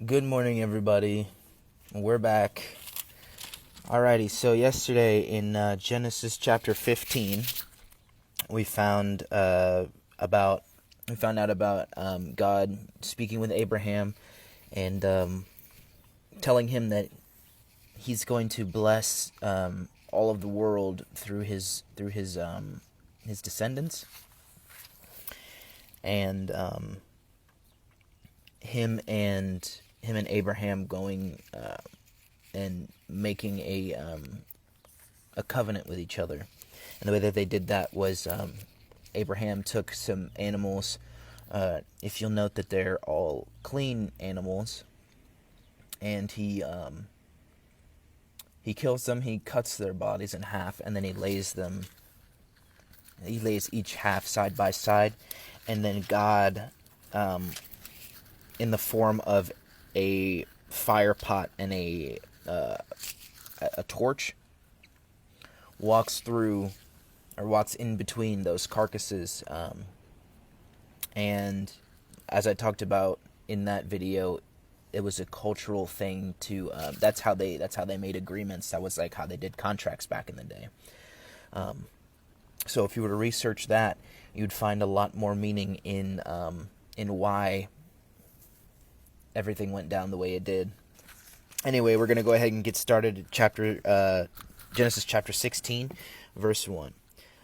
Good morning, everybody. We're back. Alrighty, so yesterday in Genesis chapter 15, we found about we found out about God speaking with Abraham and telling him that He's going to bless all of the world through his descendants, and him and Abraham going and making a covenant with each other. And the way that they did that was Abraham took some animals. If you'll note that they're all clean animals, and he kills them. He cuts their bodies in half, and then he lays each half side by side, and then God, in the form of a fire pot and a torch, walks in between those carcasses, and as I talked about in that video, it was a cultural thing to that's how they made agreements. That was like how they did contracts back in the day. So if you were to research that, you'd find a lot more meaning in why everything went down the way it did. Anyway, we're going to go ahead and get started at Genesis chapter 16, verse 1.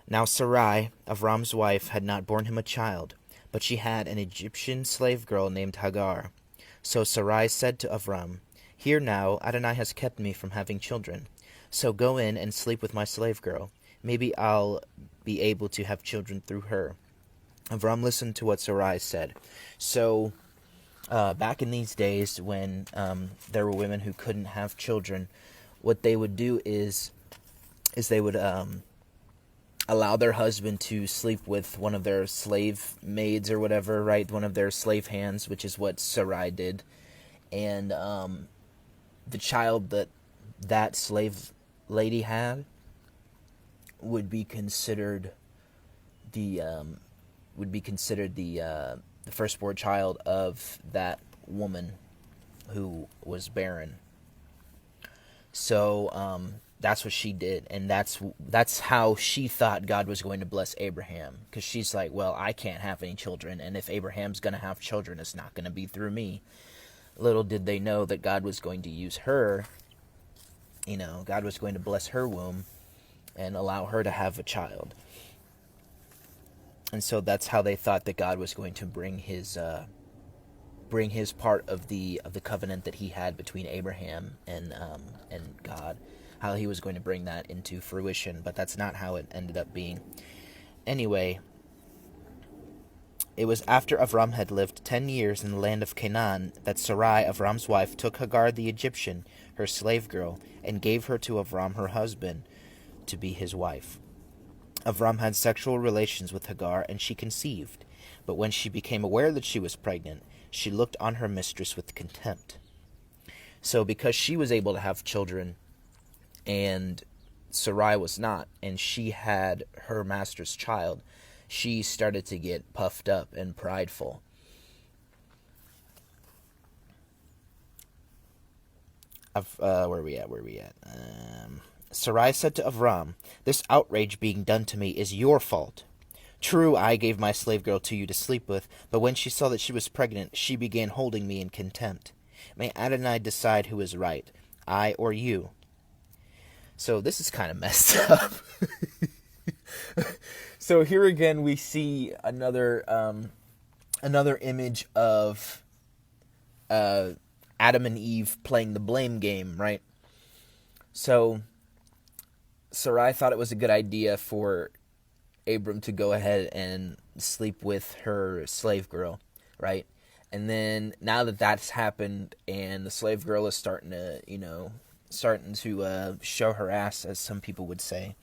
Now Sarai, Avram's wife, had not borne him a child, but she had an Egyptian slave girl named Hagar. So Sarai said to Avram, "Here now, Adonai has kept me from having children. So go in and sleep with my slave girl. Maybe I'll be able to have children through her." Avram listened to what Sarai said. So back in these days, when there were women who couldn't have children, what they would do is they would allow their husband to sleep with one of their slave maids or whatever, right? One of their slave hands, which is what Sarai did. And the child that slave lady had would be considered the firstborn child of that woman who was barren. So that's what she did, and that's how she thought God was going to bless Abraham, because she's like, well, I can't have any children, and if Abraham's going to have children, it's not going to be through me. Little did they know that God was going to use her. God was going to bless her womb and allow her to have a child. And so that's how they thought that God was going to bring his part of the covenant that he had between Abraham and God, how he was going to bring that into fruition. But that's not how it ended up being. Anyway, it was after Avram had lived 10 years in the land of Canaan that Sarai, Avram's wife, took Hagar the Egyptian, her slave girl, and gave her to Avram, her husband, to be his wife. Avram had sexual relations with Hagar, and she conceived. But when she became aware that she was pregnant, she looked on her mistress with contempt. So because she was able to have children, and Sarai was not, and she had her master's child, she started to get puffed up and prideful. Where are we at? Sarai said to Avram, "This outrage being done to me is your fault. True, I gave my slave girl to you to sleep with, but when she saw that she was pregnant, she began holding me in contempt. May Adonai decide who is right, I or you." So this is kind of messed up. So here again we see another image of Adam and Eve playing the blame game, right? So Sarai thought it was a good idea for Abram to go ahead and sleep with her slave girl, right? And then now that that's happened and the slave girl is starting to show her ass, as some people would say,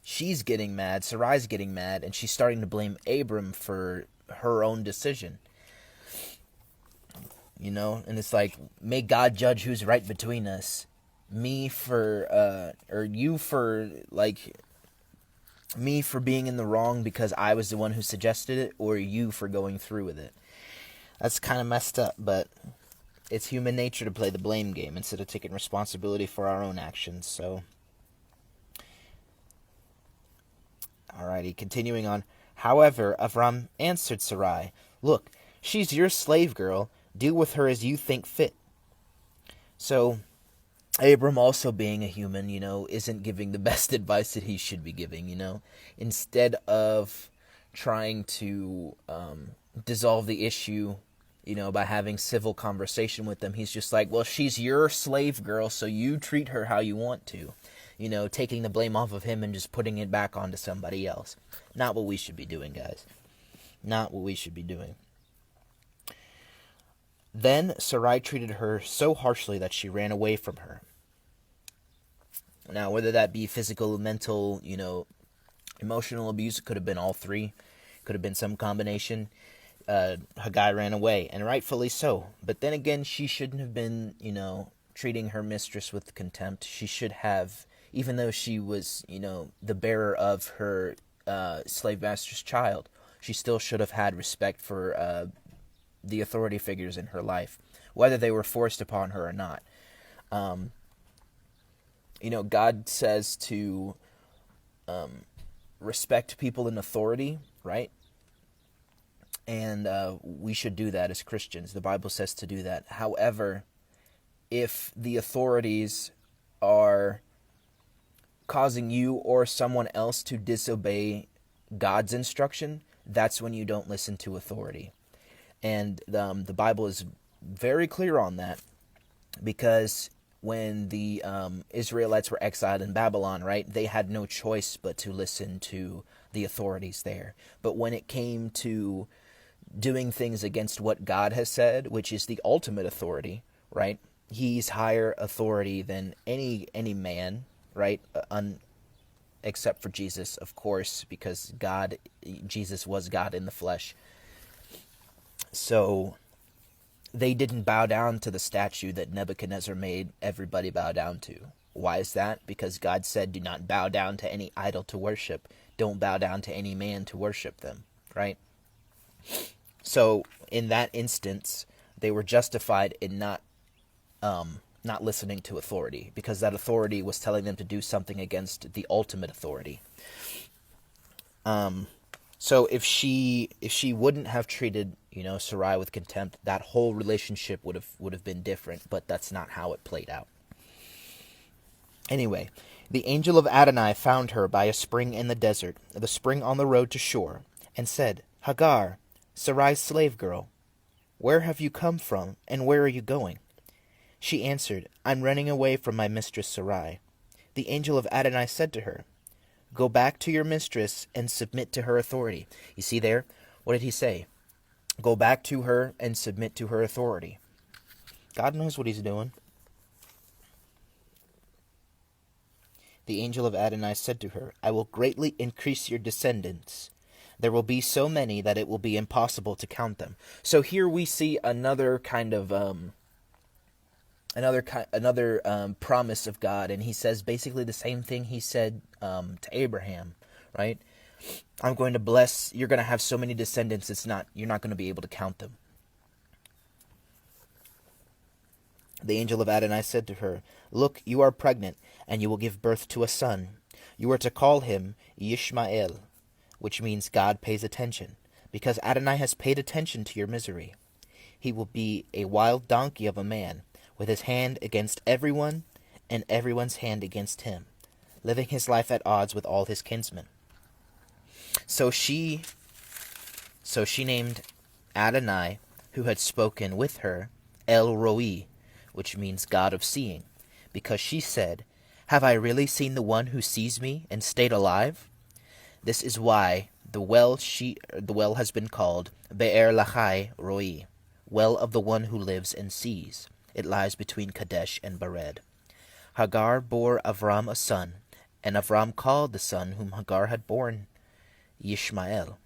she's getting mad, Sarai's getting mad, and she's starting to blame Abram for her own decision. And it's like, may God judge who's right between us. Me for being in the wrong because I was the one who suggested it, or you for going through with it. That's kind of messed up, but it's human nature to play the blame game instead of taking responsibility for our own actions. So, alrighty, continuing on. However, Avram answered Sarai, "Look, she's your slave girl. Deal with her as you think fit." So, Abram, also being a human, isn't giving the best advice that he should be giving, Instead of trying to dissolve the issue, by having civil conversation with them, he's just like, well, she's your slave girl, so you treat her how you want to. Taking the blame off of him and just putting it back onto somebody else. Not what we should be doing, guys. Not what we should be doing. Then Sarai treated her so harshly that she ran away from her. Now, whether that be physical, mental, emotional abuse, it could have been all three. Could have been some combination. Hagar ran away, and rightfully so. But then again, she shouldn't have been, treating her mistress with contempt. She should have, even though she was, the bearer of her slave master's child, she still should have had respect for the authority figures in her life, whether they were forced upon her or not. God says to respect people in authority, right? And we should do that as Christians. The Bible says to do that. However, if the authorities are causing you or someone else to disobey God's instruction, that's when you don't listen to authority. And the Bible is very clear on that, because when the Israelites were exiled in Babylon, right, they had no choice but to listen to the authorities there. But when it came to doing things against what God has said, which is the ultimate authority, right, he's higher authority than any man, right, except for Jesus, of course, because Jesus was God in the flesh. So they didn't bow down to the statue that Nebuchadnezzar made everybody bow down to. Why is that? Because God said, do not bow down to any idol to worship. Don't bow down to any man to worship them, right? So in that instance, they were justified in not listening to authority, because that authority was telling them to do something against the ultimate authority. So if she wouldn't have treated, Sarai with contempt, that whole relationship would have been different, but that's not how it played out. Anyway, the angel of Adonai found her by a spring in the desert, the spring on the road to shore, and said, "Hagar, Sarai's slave girl, where have you come from, and where are you going?" She answered, "I'm running away from my mistress Sarai." The angel of Adonai said to her, "Go back to your mistress and submit to her authority." You see there? What did he say? Go back to her and submit to her authority. God knows what he's doing. The angel of Adonai said to her, "I will greatly increase your descendants. There will be so many that it will be impossible to count them." So here we see another kind of promise of God, and he says basically the same thing he said to Abraham, right? I'm going to bless, you're going to have so many descendants, you're not going to be able to count them. The angel of Adonai said to her, "Look, you are pregnant, and you will give birth to a son. You are to call him Ishmael," which means God pays attention, because Adonai has paid attention to your misery. He will be a wild donkey of a man, with his hand against everyone, and everyone's hand against him, living his life at odds with all his kinsmen. So she named Adonai, who had spoken with her, El Roi, which means God of seeing, because she said, "Have I really seen the one who sees me and stayed alive?" This is why the well has been called Be'er Lahai Roi, well of the one who lives and sees. It lies between Kadesh and Bered. Hagar bore Avram a son, and Avram called the son whom Hagar had borne Ishmael.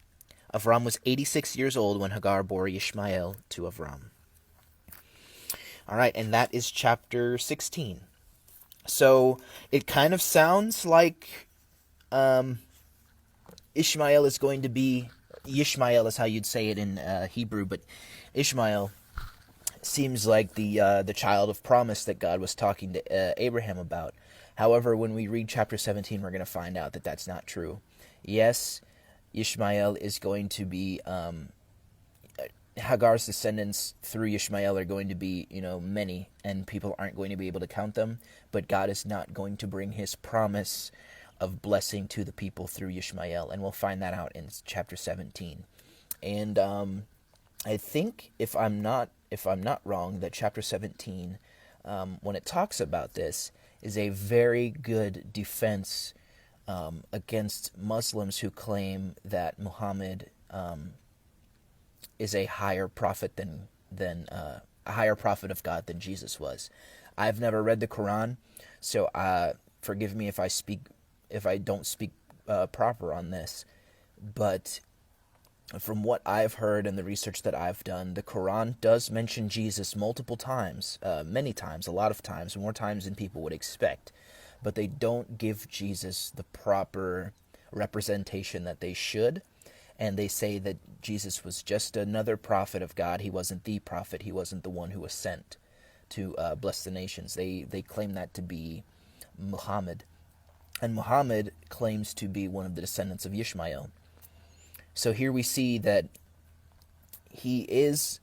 Avram was 86 years old when Hagar bore Ishmael to Avram. All right, and that is chapter 16. So it kind of sounds like Ishmael is how you'd say it in Hebrew, but Ishmael seems like the child of promise that God was talking to Abraham about. However, when we read chapter 17, we're going to find out that that's not true. Yes, Ishmael is going to be Hagar's descendants through Ishmael are going to be, many, and people aren't going to be able to count them. But God is not going to bring His promise of blessing to the people through Ishmael, and we'll find that out in chapter 17. And I think if I'm not wrong, that chapter 17, when it talks about this, is a very good defense against Muslims who claim that Muhammad is a higher prophet than a higher prophet of God than Jesus was. I've never read the Quran, so forgive me if I don't speak proper on this, but from what I've heard and the research that I've done, the Quran does mention Jesus multiple times, many times, a lot of times, more times than people would expect. But they don't give Jesus the proper representation that they should. And they say that Jesus was just another prophet of God. He wasn't the prophet. He wasn't the one who was sent to bless the nations. They claim that to be Muhammad. And Muhammad claims to be one of the descendants of Ishmael. So here we see that he is,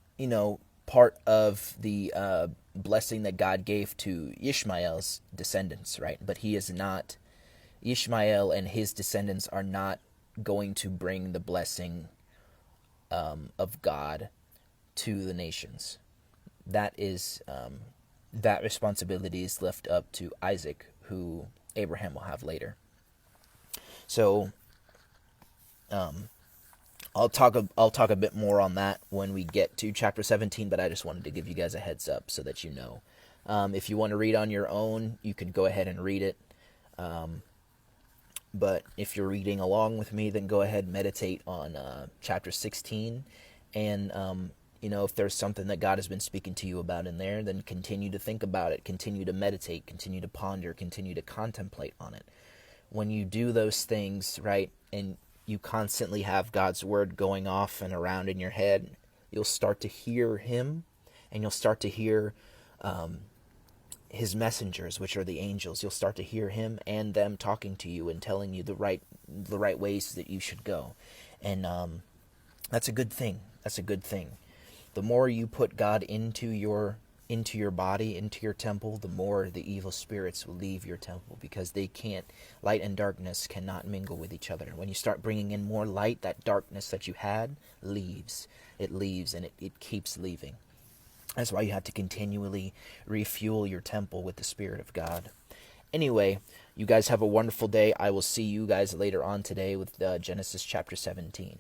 part of the blessing that God gave to Ishmael's descendants, right? But he is not, Ishmael and his descendants are not going to bring the blessing of God to the nations. That is, that responsibility is left up to Isaac, who Abraham will have later. So, I'll talk a bit more on that when we get to chapter 17, but I just wanted to give you guys a heads up so that you know. If you want to read on your own, you can go ahead and read it. But if you're reading along with me, then go ahead and meditate on chapter 16. And, if there's something that God has been speaking to you about in there, then continue to think about it, continue to meditate, continue to ponder, continue to contemplate on it. When you do those things, right, and you constantly have God's word going off and around in your head, you'll start to hear Him, and you'll start to hear His messengers, which are the angels. You'll start to hear Him and them talking to you and telling you the right ways that you should go, and that's a good thing. That's a good thing. The more you put God into your body, into your temple, the more the evil spirits will leave your temple, because they can't, light and darkness cannot mingle with each other. When you start bringing in more light, that darkness that you had leaves. It leaves, and it keeps leaving. That's why you have to continually refuel your temple with the Spirit of God. Anyway, you guys have a wonderful day. I will see you guys later on today with Genesis chapter 17.